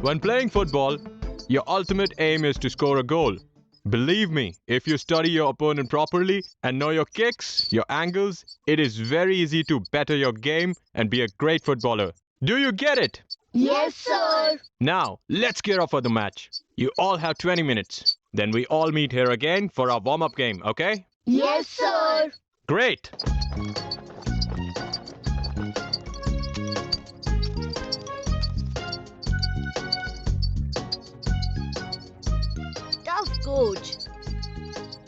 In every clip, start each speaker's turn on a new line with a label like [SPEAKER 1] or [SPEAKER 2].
[SPEAKER 1] When playing football, your ultimate aim is to score a goal. Believe me, if you study your opponent properly and know your kicks, your angles, it is very easy to better your game and be a great footballer. Do you get it?
[SPEAKER 2] Yes, sir.
[SPEAKER 1] Now, let's gear up for the match. You all have 20 minutes. Then we all meet here again for our warm-up game, okay?
[SPEAKER 2] Yes, sir.
[SPEAKER 1] Great!
[SPEAKER 2] Tough coach.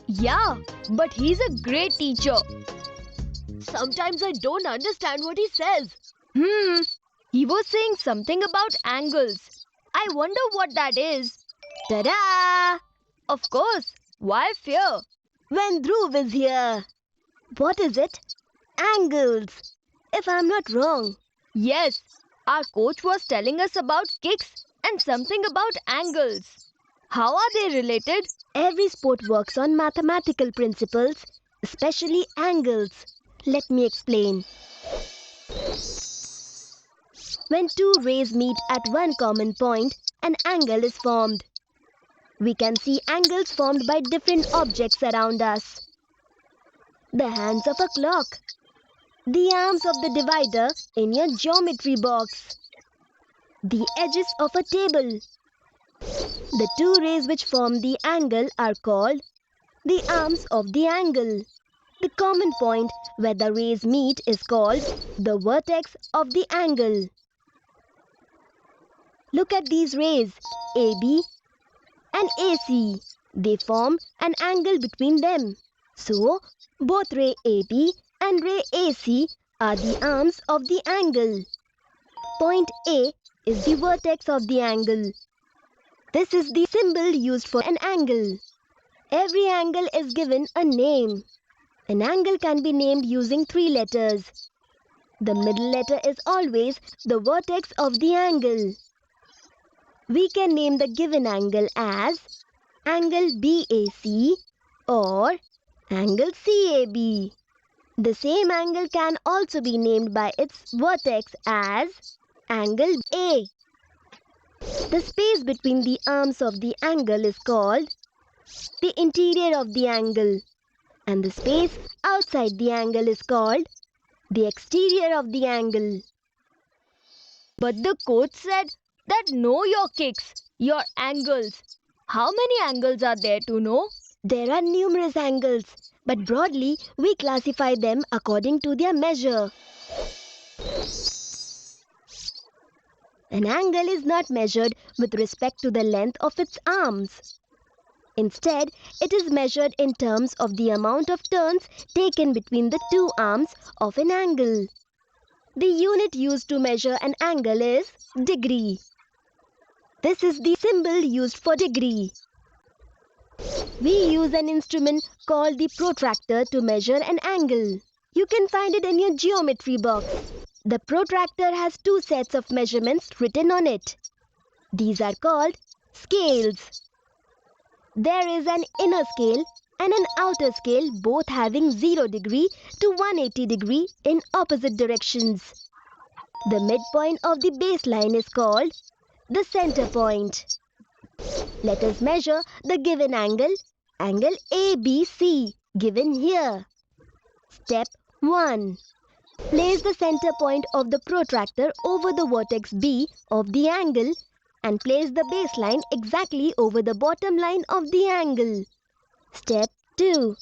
[SPEAKER 2] Yeah, but he's a great teacher. Sometimes I don't understand what he says. He was saying something about angles. I wonder what that is. Ta-da! Of course. Why fear? When Dhruv is here. What is it? Angles. If I'm not wrong. Yes. Our coach was telling us about kicks and something about angles. How are they related? Every sport works on mathematical principles, especially angles. Let me explain. When two rays meet at one common point, an angle is formed. We can see angles formed by different objects around us. The hands of a clock. The arms of the divider in your geometry box. The edges of a table. The two rays which form the angle are called the arms of the angle. The common point where the rays meet is called the vertex of the angle. Look at these rays, AB and AC. They form an angle between them. So, both ray AB and ray AC are the arms of the angle. Point A is the vertex of the angle. This is the symbol used for an angle. Every angle is given a name. An angle can be named using 3 letters. The middle letter is always the vertex of the angle. We can name the given angle as angle BAC or angle CAB. The same angle can also be named by its vertex as angle A. The space between the arms of the angle is called the interior of the angle, and the space outside the angle is called the exterior of the angle. But the coach said that know your kicks, your angles. How many angles are there to know? There are numerous angles, but broadly we classify them according to their measure. An angle is not measured with respect to the length of its arms. Instead, it is measured in terms of the amount of turns taken between the two arms of an angle. The unit used to measure an angle is degree. This is the symbol used for degree. We use an instrument called the protractor to measure an angle. You can find it in your geometry box. The protractor has 2 sets of measurements written on it. These are called scales. There is an inner scale and an outer scale, both having 0 degree to 180 degree in opposite directions. The midpoint of the baseline is called the center point. Let us measure the given angle, angle ABC, given here. Step 1. Place the center point of the protractor over the vertex B of the angle and place the baseline exactly over the bottom line of the angle. Step 2.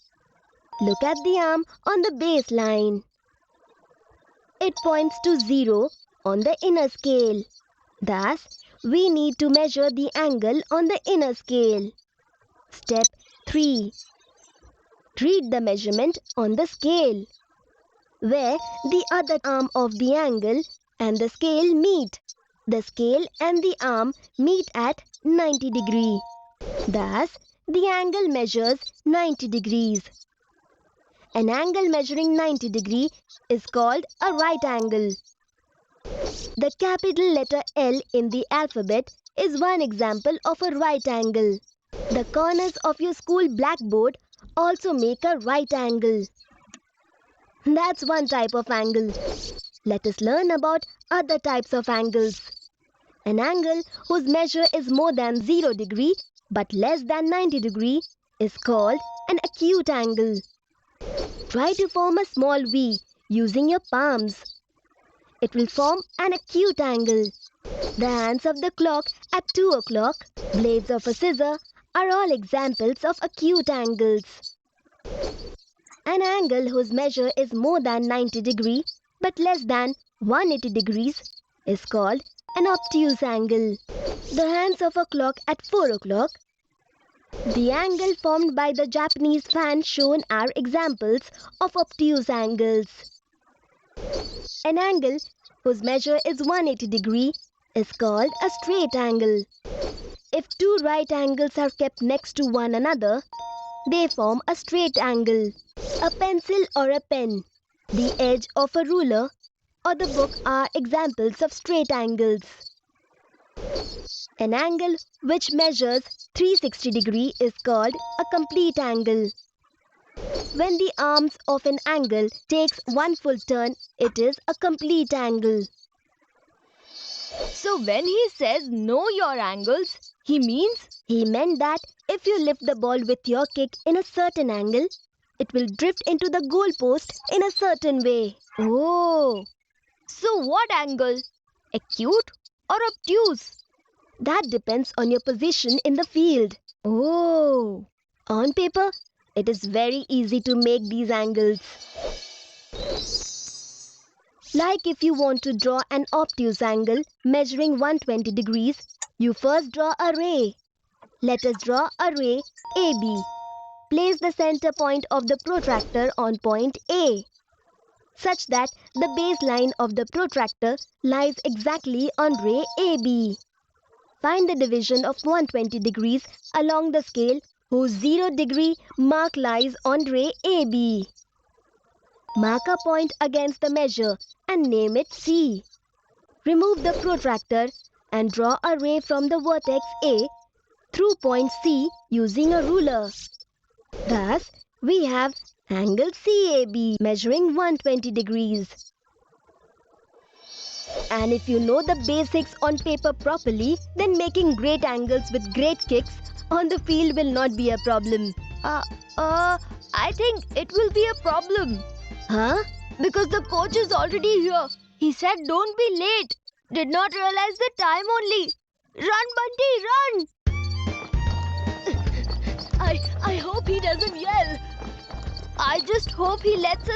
[SPEAKER 2] Look at the arm on the baseline. It points to 0 on the inner scale. Thus, we need to measure the angle on the inner scale. Step 3. Read the measurement on the scale, where the other arm of the angle and the scale meet. The scale and the arm meet at 90 degrees. Thus, the angle measures 90 degrees. An angle measuring 90 degrees is called a right angle. The capital letter L in the alphabet is one example of a right angle. The corners of your school blackboard also make a right angle. That's one type of angle. Let us learn about other types of angles. An angle whose measure is more than 0 degree but less than 90 degree is called an acute angle. Try to form a small V using your palms. It will form an acute angle. The hands of the clock at 2 o'clock, blades of a scissor are all examples of acute angles. An angle whose measure is more than 90 degree but less than 180 degrees is called an obtuse angle. The hands of a clock at 4 o'clock. The angle formed by the Japanese fan shown are examples of obtuse angles. An angle whose measure is 180 degree is called a straight angle. If two right angles are kept next to one another, they form a straight angle. A pencil or a pen, the edge of a ruler, or the book are examples of straight angles. An angle which measures 360 degree is called a complete angle. When the arms of an angle takes one full turn, it is a complete angle.
[SPEAKER 3] So when he says know your angles, he
[SPEAKER 2] meant that if you lift the ball with your kick in a certain angle, it will drift into the goalpost in a certain way.
[SPEAKER 3] Oh, so what angle? Acute or obtuse?
[SPEAKER 2] That depends on your position in the field.
[SPEAKER 3] Oh.
[SPEAKER 2] On paper, it is very easy to make these angles. Like if you want to draw an obtuse angle measuring 120 degrees, you first draw a ray. Let us draw a ray AB. Place the center point of the protractor on point A, such that the baseline of the protractor lies exactly on ray AB. Find the division of 120 degrees along the scale whose 0 degree mark lies on ray AB. Mark a point against the measure and name it C. Remove the protractor and draw a ray from the vertex A through point C using a ruler. Thus, we have angle CAB measuring 120 degrees. And if you know the basics on paper properly, then making great angles with great kicks on the field will not be a problem.
[SPEAKER 3] I think it will be a problem.
[SPEAKER 2] Huh?
[SPEAKER 3] Because the coach is already here. He said don't be late. Did not realize the time only. Run, Bunty, run! I hope he doesn't yell. I just hope he lets us